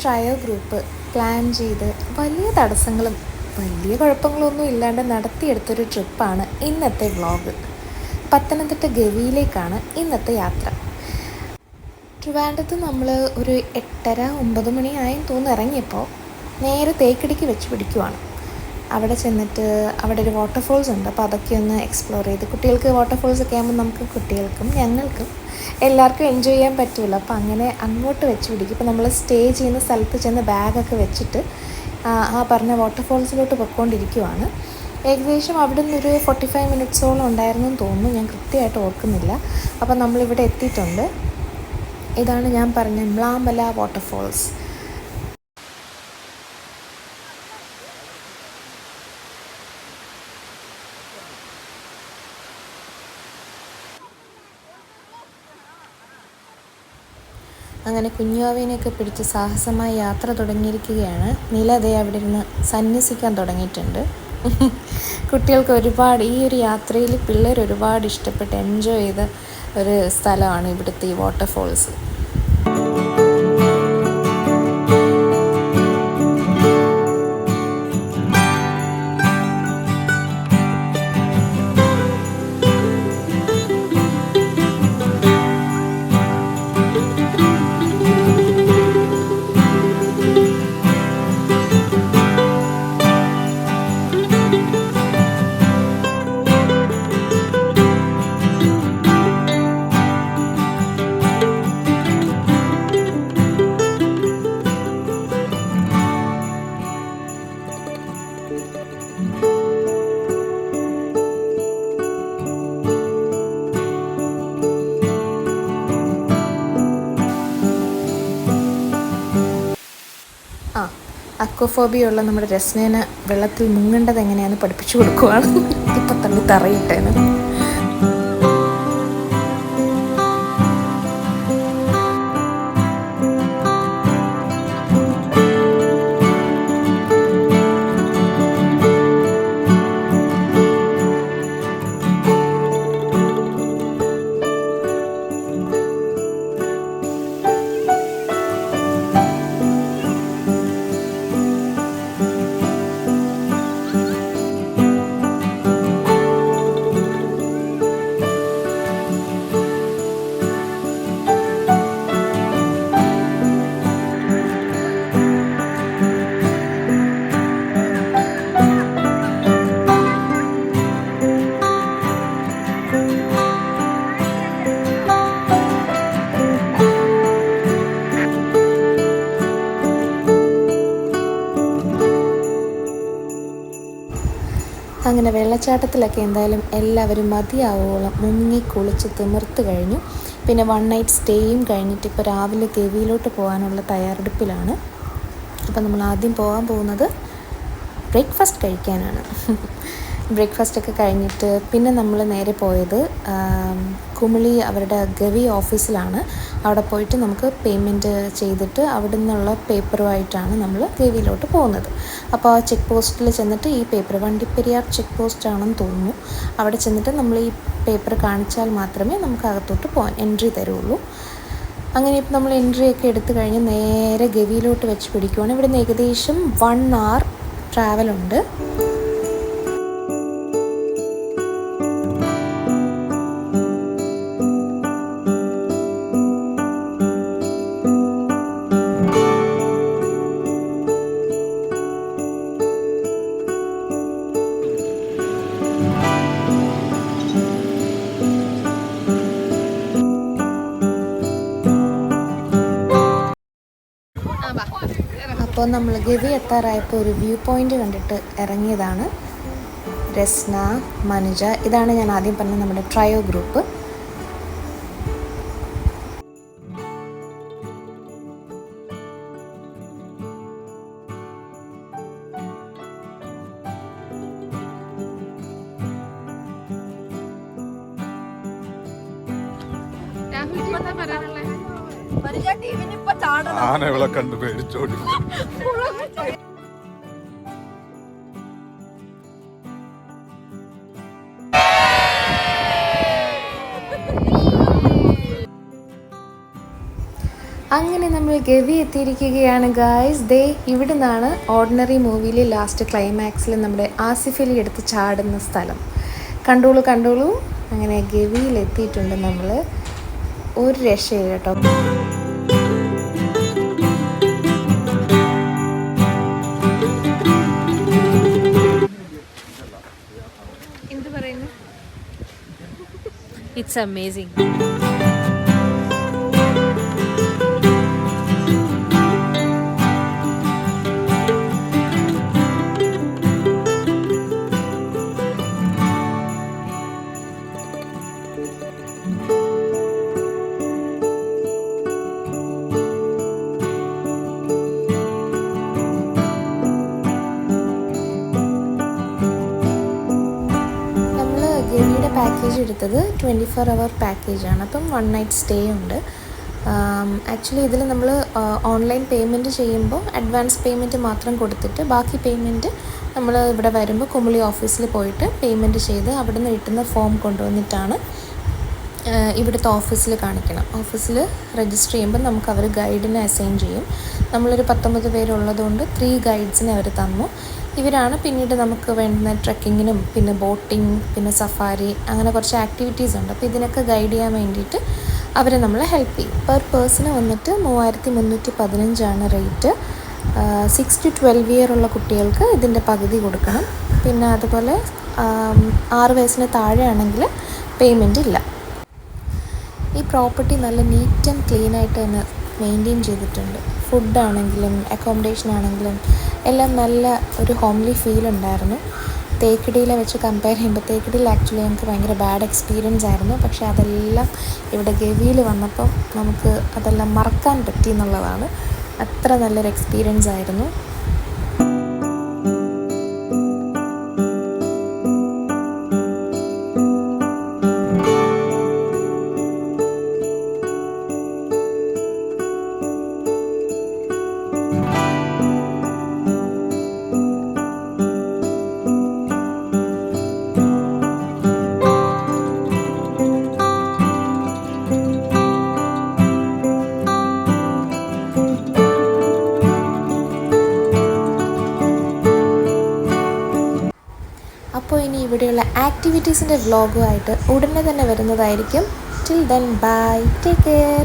Trio group plan ചെയ്ത് വലിയ തടസ്സങ്ങളും വലിയ കുഴപ്പങ്ങളൊന്നും ഇല്ലാണ്ട് നടത്തിയെടുത്തൊരു ട്രിപ്പാണ് ഇന്നത്തെ വ്ളോഗ്. പത്തനംതിട്ട ഗവിയിലേക്കാണ് ഇന്നത്തെ യാത്ര. ട്രിവാൻഡ്രത്ത് നമ്മൾ ഒരു 8:30-9 മണിയായെന്ന് തോന്നുന്നു ഇറങ്ങിയപ്പോൾ നേരെ തേക്കടിക്ക് വെച്ച് പിടിക്കുവാണ്. അവിടെ ചെന്നിട്ട് അവിടെ ഒരു വാട്ടർഫോൾസ് ഉണ്ട്, അപ്പോൾ അതൊക്കെ ഒന്ന് എക്സ്പ്ലോർ ചെയ്ത്, കുട്ടികൾക്ക് വാട്ടർഫോൾസ് ഒക്കെ ആകുമ്പോൾ നമുക്ക് കുട്ടികൾക്കും ഞങ്ങൾക്കും എല്ലാവർക്കും എൻജോയ് ചെയ്യാൻ പറ്റുമല്ലോ. അപ്പോൾ അങ്ങനെ അങ്ങോട്ട് വെച്ച് പിടിക്കും. ഇപ്പോൾ നമ്മൾ സ്റ്റേ ചെയ്യുന്ന സ്ഥലത്ത് ചെന്ന് ബാഗൊക്കെ വെച്ചിട്ട് ആ പറഞ്ഞ വാട്ടർഫോൾസിലോട്ട് പൊയ്ക്കൊണ്ടിരിക്കുവാണ്. ഏകദേശം അവിടെ നിന്നൊരു 45 മിനിറ്റ്സോളം ഉണ്ടായിരുന്നു എന്ന് തോന്നുന്നു, ഞാൻ കൃത്യമായിട്ട് ഓർക്കുന്നില്ല. അപ്പോൾ നമ്മളിവിടെ എത്തിയിട്ടുണ്ട്. ഇതാണ് ഞാൻ പറഞ്ഞ മ്ലാമല വാട്ടർഫോൾസ്. അങ്ങനെ കുഞ്ഞുവാവേനെയൊക്കെ പിടിച്ച് സാഹസമായ യാത്ര തുടങ്ങിയിരിക്കുകയാണ്. നിലതേ അവിടെ ഇരുന്ന് സന്യസിക്കാൻ തുടങ്ങിയിട്ടുണ്ട്. കുട്ടികൾക്ക് ഒരുപാട് ഈ ഒരു യാത്രയിൽ പിള്ളേർ ഒരുപാട് ഇഷ്ടപ്പെട്ട് എൻജോയ് ചെയ്ത ഒരു സ്ഥലമാണ് ഇവിടുത്തെ ഈ വാട്ടർഫോൾസ്. അക്വഫോബിയുള്ള നമ്മുടെ രസ്നേനെ വെള്ളത്തിൽ മുങ്ങേണ്ടത് എങ്ങനെയാണെന്ന് പഠിപ്പിച്ചു കൊടുക്കുവാണ്. ഇപ്പം തള്ളി തറയിട്ടേന്. അങ്ങനെ വെള്ളച്ചാട്ടത്തിലൊക്കെ എന്തായാലും എല്ലാവരും മതിയാവോളം മുങ്ങി കുളിച്ച് തിമിർത്ത് കഴിഞ്ഞു. പിന്നെ 1 നൈറ്റ് സ്റ്റേയും കഴിഞ്ഞിട്ട് ഇപ്പോൾ രാവിലെ ഗവിയിലോട്ട് പോകാനുള്ള തയ്യാറെടുപ്പിലാണ്. അപ്പോൾ നമ്മൾ ആദ്യം പോകാൻ പോകുന്നത് ബ്രേക്ക്ഫാസ്റ്റ് കഴിക്കാനാണ്. ബ്രേക്ക്ഫാസ്റ്റൊക്കെ കഴിഞ്ഞിട്ട് പിന്നെ നമ്മൾ നേരെ പോയത് കുമിളി അവരുടെ ഗവി ഓഫീസിലാണ്. അവിടെ പോയിട്ട് നമുക്ക് പേയ്മെൻറ്റ് ചെയ്തിട്ട് അവിടെ നിന്നുള്ള പേപ്പറുമായിട്ടാണ് നമ്മൾ ഗവിയിലോട്ട് പോകുന്നത്. അപ്പോൾ ആ ചെക്ക് പോസ്റ്റിൽ ചെന്നിട്ട് ഈ പേപ്പർ, വണ്ടിപ്പെരിയാർ ചെക്ക് പോസ്റ്റ് ആണെന്ന് തോന്നുന്നു, അവിടെ ചെന്നിട്ട് നമ്മൾ ഈ പേപ്പർ കാണിച്ചാൽ മാത്രമേ നമുക്ക് അകത്തോട്ട് പോകാൻ എൻട്രി തരുള്ളൂ. അങ്ങനെ ഇപ്പോൾ നമ്മൾ എൻട്രി ഒക്കെ എടുത്തു കഴിഞ്ഞ് നേരെ ഗവിയിലോട്ട് വെച്ച് പിടിക്കുവാണ്. ഇവിടെ നിന്ന് ഏകദേശം 1 hour ട്രാവലുണ്ട്. അപ്പോൾ നമ്മൾ ഗവി എത്താറായപ്പോൾ ഒരു വ്യൂ പോയിൻ്റ് കണ്ടിട്ട് ഇറങ്ങിയതാണ്. രസ്ന, മനുജ, ഇതാണ് ഞാൻ ആദ്യം പറഞ്ഞ നമ്മുടെ ട്രയോ ഗ്രൂപ്പ്. ആനകളെ കണ്ട് പേടിച്ചോടി. അങ്ങനെ നമ്മൾ ഗവി എത്തിയിരിക്കുകയാണ് ഗായ്സ്. ദേ ഇവിടെ നിന്നാണ് ഓർഡിനറി മൂവിയിലെ ലാസ്റ്റ് ക്ലൈമാക്സിൽ നമ്മുടെ ആസിഫ് അലി എടുത്ത് ചാടുന്ന സ്ഥലം. കണ്ടോളൂ. അങ്ങനെ ഗവിയിൽ എത്തിയിട്ടുണ്ട് നമ്മൾ. ഒരു രക്ഷയില്ല കേട്ടോ. എന്ത് പറയുന്നു? It's amazing. ഗവിയുടെ പാക്കേജ് എടുത്തത് 24 hour പാക്കേജാണ്. അപ്പം 1 night സ്റ്റേ ഉണ്ട്. ആക്ച്വലി ഇതിൽ നമ്മൾ ഓൺലൈൻ പേയ്മെൻറ്റ് ചെയ്യുമ്പോൾ അഡ്വാൻസ് പേയ്മെൻറ്റ് മാത്രം കൊടുത്തിട്ട് ബാക്കി പേയ്മെൻറ്റ് നമ്മൾ ഇവിടെ വരുമ്പോൾ കുമളി ഓഫീസിൽ പോയിട്ട് പേയ്മെൻറ്റ് ചെയ്ത് അവിടെ നിന്ന് കിട്ടുന്ന ഫോം കൊണ്ടുവന്നിട്ടാണ് ഇവിടുത്തെ ഓഫീസിൽ കാണിക്കണം. ഓഫീസിൽ രജിസ്റ്റർ ചെയ്യുമ്പോൾ നമുക്ക് അവർ ഗൈഡിനെ അസൈൻ ചെയ്യും. നമ്മളൊരു 19 പേരുള്ളതുകൊണ്ട് 3 ഗൈഡ്സിനെ അവർ തന്നു. ഇവരാണ് പിന്നീട് നമുക്ക് വേണ്ടുന്ന ട്രെക്കിങ്ങിനും പിന്നെ ബോട്ടിങ് പിന്നെ സഫാരി അങ്ങനെ കുറച്ച് ആക്ടിവിറ്റീസ് ഉണ്ട്. അപ്പോൾ ഇതിനൊക്കെ ഗൈഡ് ചെയ്യാൻ വേണ്ടിയിട്ട് അവർ നമ്മളെ ഹെൽപ്പ് ചെയ്യും. പെർ പേഴ്സണ് വന്നിട്ട് 3315 റേറ്റ്. 6 to 12 year ഉള്ള കുട്ടികൾക്ക് ഇതിൻ്റെ പകുതി കൊടുക്കണം. പിന്നെ അതുപോലെ 6 വയസ്സിന് താഴെ ആണെങ്കിൽ പേയ്മെൻ്റ് ഇല്ല. ഈ പ്രോപ്പർട്ടി നല്ല നീറ്റ് ആൻഡ് ക്ലീൻ ആയിട്ട് തന്നെ മെയിൻറ്റെയിൻ ചെയ്തിട്ടുണ്ട്. ഫുഡാണെങ്കിലും അക്കോമഡേഷൻ ആണെങ്കിലും എല്ലാം നല്ല ഒരു ഹോംലി ഫീൽ ഉണ്ടായിരുന്നു. തേക്കടിയിലെ വെച്ച് കമ്പയർ ചെയ്യുമ്പോൾ തേക്കടിയിൽ ആക്ച്വലി ഞങ്ങൾക്ക് ഭയങ്കര ബാഡ് എക്സ്പീരിയൻസ് ആയിരുന്നു. പക്ഷേ അതെല്ലാം ഇവിടെ ഗവിയിൽ വന്നപ്പം നമുക്ക് അതെല്ലാം മറക്കാൻ പറ്റി എന്നുള്ളതാണ്. അത്ര നല്ലൊരു എക്സ്പീരിയൻസ് ആയിരുന്നു. അപ്പോൾ ഇനി ഇവിടെയുള്ള ആക്ടിവിറ്റീസിൻ്റെ വ്ളോഗുമായിട്ട് ഉടനെ തന്നെ വരുന്നതായിരിക്കും. Till then bye, take care.